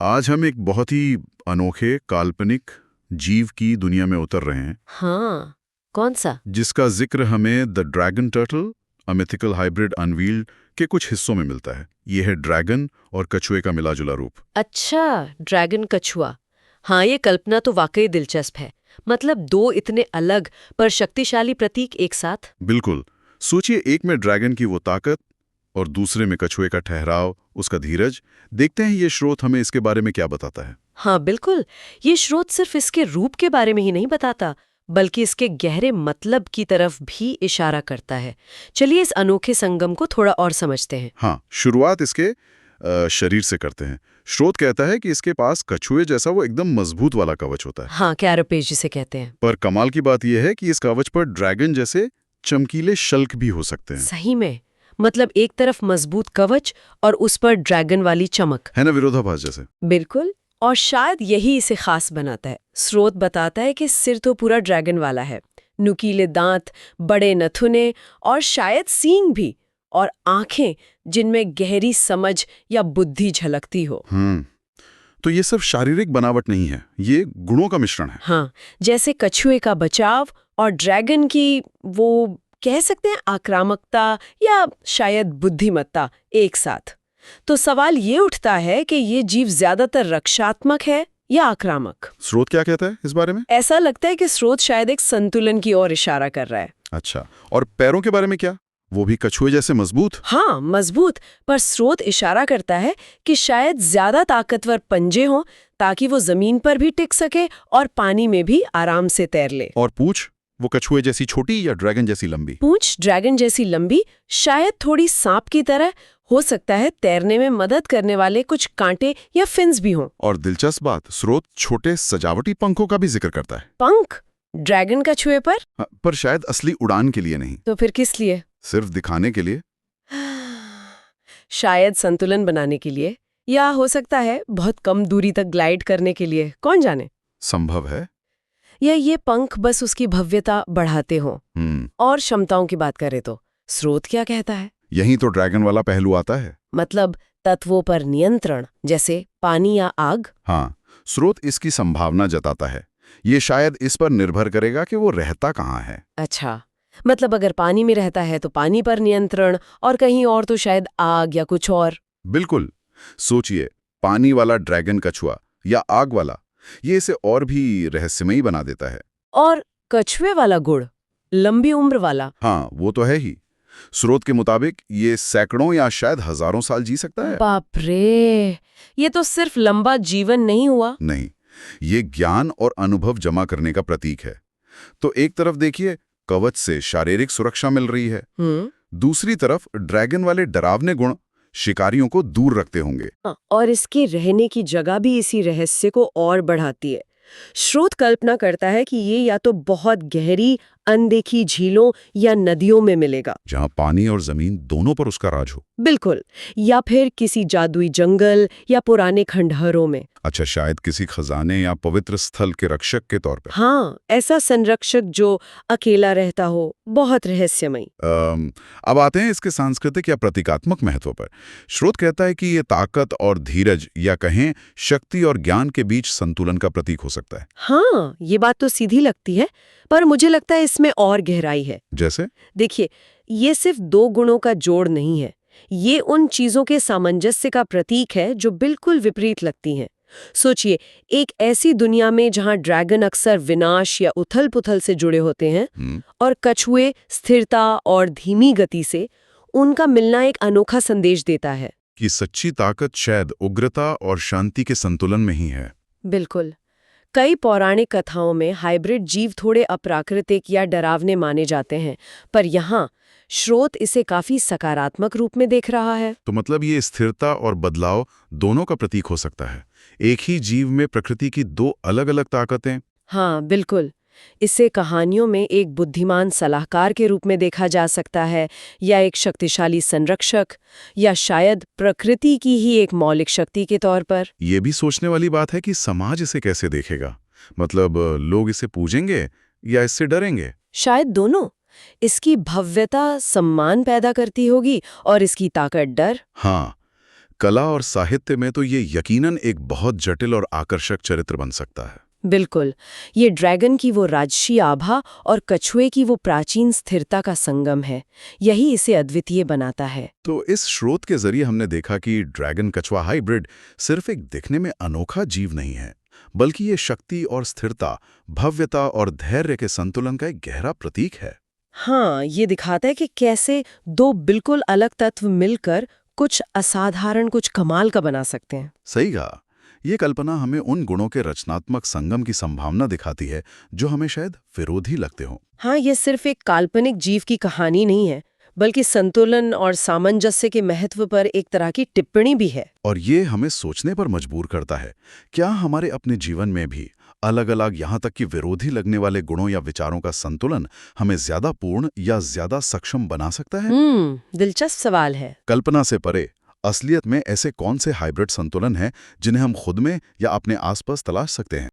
आज हम एक बहुत ही अनोखे काल्पनिक जीव की दुनिया में उतर रहे हैं हाँ, कौन सा? जिसका जिक्र हमें the dragon turtle a mythical hybrid unveiled के कुछ हिस्सों में मिलता है। ये है ड्रैगन और कछुए का मिला-जुला रूप। अच्छा, ड्रैगन कछुआ। हाँ, ये कल्पना तो वाकई दिलचस्प है। मतलब दो इतने अलग पर शक्तिशाली प्रतीक एक साथ। बिल्कुल। सोचिए, एक में ड्रैगन की वो ताकत और दूसरे में कछुए का ठहराव, उसका धीरज। देखते हैं ये स्रोत हमें इसके बारे में क्या बताता है। हाँ बिल्कुल, ये स्रोत सिर्फ इसके रूप के बारे में ही नहीं बताता, बल्कि इसके गहरे मतलब की तरफ भी इशारा करता है। चलिए इस अनोखे संगम को थोड़ा और समझते हैं। हाँ, शुरुआत इसके शरीर से करते हैं। स्रोत कहता है कि इसके पास कछुए जैसा वो एकदम मजबूत वाला कवच होता है। हाँ, कैरापेज जिसे कहते हैं। पर कमाल की बात यह है कि इस कवच पर ड्रैगन जैसे चमकीले शल्क भी हो सकते हैं। सही में, मतलब एक तरफ मजबूत कवच और उस पर ड्रैगन वाली चमक। है ना, विरोधाभास जैसे। बिल्कुल, और शायद यही इसे खास बनाता है। स्रोत बताता है कि सिर तो पूरा ड्रैगन वाला है, नुकीले दांत, बड़े नथुने और शायद सींग भी, और आंखें जिनमें गहरी समझ या बुद्धि झलकती हो। तो ये सिर्फ शारीरिक बनावट नहीं है, ये गुणों का मिश्रण है। हाँ, जैसे कछुए का बचाव और ड्रैगन की वो कह सकते हैं आक्रामकता या शायद बुद्धिमत्ता एक साथ। तो सवाल ये उठता है कि ये जीव ज्यादातर रक्षात्मक है या आक्रामक? स्रोत क्या कहता है इस बारे में? ऐसा लगता है कि स्रोत शायद एक संतुलन की ओर इशारा कर रहा है। अच्छा, और पैरों के बारे में क्या? वो भी कछुए जैसे मजबूत? हाँ, मजबूत, पर स्रोत इशारा करता है कि शायद ज्यादा ताकतवर पंजे हों ताकि वो जमीन पर भी टिक सके और पानी में भी आराम से तैर ले। और पूंछ, वो कछुए जैसी छोटी या ड्रैगन जैसी लंबी? पूंछ ड्रैगन जैसी लंबी, शायद थोड़ी सांप की तरह। हो सकता है तैरने में मदद करने वाले कुछ कांटे या फिन्स भी हों। और दिलचस्प बात, स्रोत छोटे सजावटी पंखों का भी जिक्र करता है। पंख ड्रैगन कछुए पर? पर शायद असली उड़ान के लिए नहीं। तो फिर किस लिए? सिर्फ दिखाने के लिए। शायद संतुलन बनाने के लिए, या हो सकता है बहुत कम दूरी तक ग्लाइड करने के लिए, कौन जाने। संभव है। या ये पंख बस उसकी भव्यता बढ़ाते हों। और क्षमताओं की बात करें तो स्रोत क्या कहता है? यहीं तो ड्रैगन वाला पहलू आता है। मतलब तत्वों पर नियंत्रण, जैसे पानी या आग। हाँ, स्रोत इसकी संभावना जताता है। ये शायद इस पर निर्भर करेगा कि वो रहता कहाँ है। अच्छा, मतलब अगर पानी में रहता है तो पानी पर नियंत्रण, और कहीं और तो शायद आग या कुछ और। बिल्कुल। सोचिए, पानी वाला ड्रैगन कछुआ या आग वाला, ये इसे और भी रहस्यमयी बना देता है। और कछुए वाला गुण, लंबी उम्र वाला। हाँ, वो तो है ही। स्रोत के मुताबिक ये सैकड़ों या शायद हजारों साल जी सकता है। बाप रे, ये तो सिर्फ लंबा जीवन नहीं हुआ। नहीं, ये ज्ञान और अनुभव जमा करने का प्रतीक है। तो एक तरफ देखिए, कवच से शारीरिक सुरक्षा मिल रही है। दूसरी तरफ ड्रैगन वाले डरावने गुण शिकारियों को दूर रखते होंगे। और इसके रहने की जगह भी इसी रहस्य को और बढ़ाती है। स्रोत कल्पना करता है कि ये या तो बहुत गहरी अनदेखी झीलों या नदियों में मिलेगा, जहां पानी और जमीन दोनों पर उसका राज हो। बिल्कुल, या फिर किसी जादुई जंगल या पुराने खंडहरों में। अच्छा, शायद किसी खजाने या पवित्र स्थल के रक्षक के तौर पर। हाँ, ऐसा संरक्षक जो अकेला रहता हो, बहुत रहस्यमयी। अब आते हैं इसके सांस्कृतिक या प्रतीकात्मक महत्व पर। स्रोत कहता है कि ये ताकत और धीरज, या कहें शक्ति और ज्ञान के बीच संतुलन का प्रतीक हो सकता है। हाँ, ये बात तो सीधी लगती है, पर मुझे लगता है इसमें और गहराई है। जैसे? देखिए, ये सिर्फ दो गुणों का जोड़ नहीं है, ये उन चीजों के सामंजस्य का प्रतीक है जो बिल्कुल विपरीत लगती हैं। सोचिए, एक ऐसी दुनिया में जहां ड्रैगन अक्सर विनाश या उथल-पुथल से जुड़े होते हैं, और कछुए स्थिरता और धीमी गति से, उनका मिलना एक अनोखा संदेश देता है कि सच्ची ताकत शायद उग्रता और शांति के संतुलन में ही है। बिल्कुल। कई पौराणिक कथाओं में हाइब्रिड जीव थोड़े अप्राकृतिक या डरावने माने जाते हैं, पर यहाँ स्रोत इसे काफी सकारात्मक रूप में देख रहा है। तो मतलब ये स्थिरता और बदलाव दोनों का प्रतीक हो सकता है। एक ही जीव में प्रकृति की दो अलग-अलग ताकतें। हाँ बिल्कुल, इसे कहानियों में एक बुद्धिमान सलाहकार के रूप में देखा जा सकता है, या एक शक्तिशाली संरक्षक, या शायद प्रकृति की ही एक मौलिक शक्ति के तौर पर। ये भी सोचने वाली बात है कि समाज इसे कैसे देखेगा। मतलब लोग इसे पूजेंगे या इससे डरेंगे? शायद दोनों। इसकी भव्यता सम्मान पैदा करती होगी और इसकी ताकत डर। हाँ, कला और साहित्य में तो ये यकीनन एक बहुत जटिल और आकर्षक चरित्र बन सकता है। बिल्कुल। ये ड्रैगन की वो राजसी आभा और कछुए की वो प्राचीन स्थिरता का संगम है। यही इसे अद्वितीय बनाता है। तो इस स्रोत के जरिए हमने देखा कि ड्रैगन कछुआ हाइब्रिड सिर्फ एक दिखने में अनोखा जीव नहीं है, बल्कि ये शक्ति और स्थिरता, भव्यता और धैर्य के संतुलन का एक गहरा प्रतीक है। हाँ, ये दिखाता है कि कैसे दो बिल्कुल अलग तत्व मिलकर कुछ असाधारण, कुछ कमाल का बना सकते हैं। सही कहा। ये कल्पना हमें उन गुणों के रचनात्मक संगम की संभावना दिखाती है जो हमें शायद विरोधी लगते हों। हाँ, ये सिर्फ एक काल्पनिक जीव की कहानी नहीं है, बल्कि संतुलन और सामंजस्य के महत्व पर एक तरह की टिप्पणी भी है। और ये हमें सोचने पर मजबूर करता है, क्या हमारे अपने जीवन में भी अलग-अलग, यहाँ तक कि विरोधी लगने वाले गुणों या विचारों का संतुलन हमें ज्यादा पूर्ण या ज्यादा सक्षम बना सकता है? दिलचस्प सवाल है। कल्पना से परे असलियत में ऐसे कौन से हाइब्रिड संतुलन हैं जिन्हें हम खुद में या अपने आसपास तलाश सकते हैं?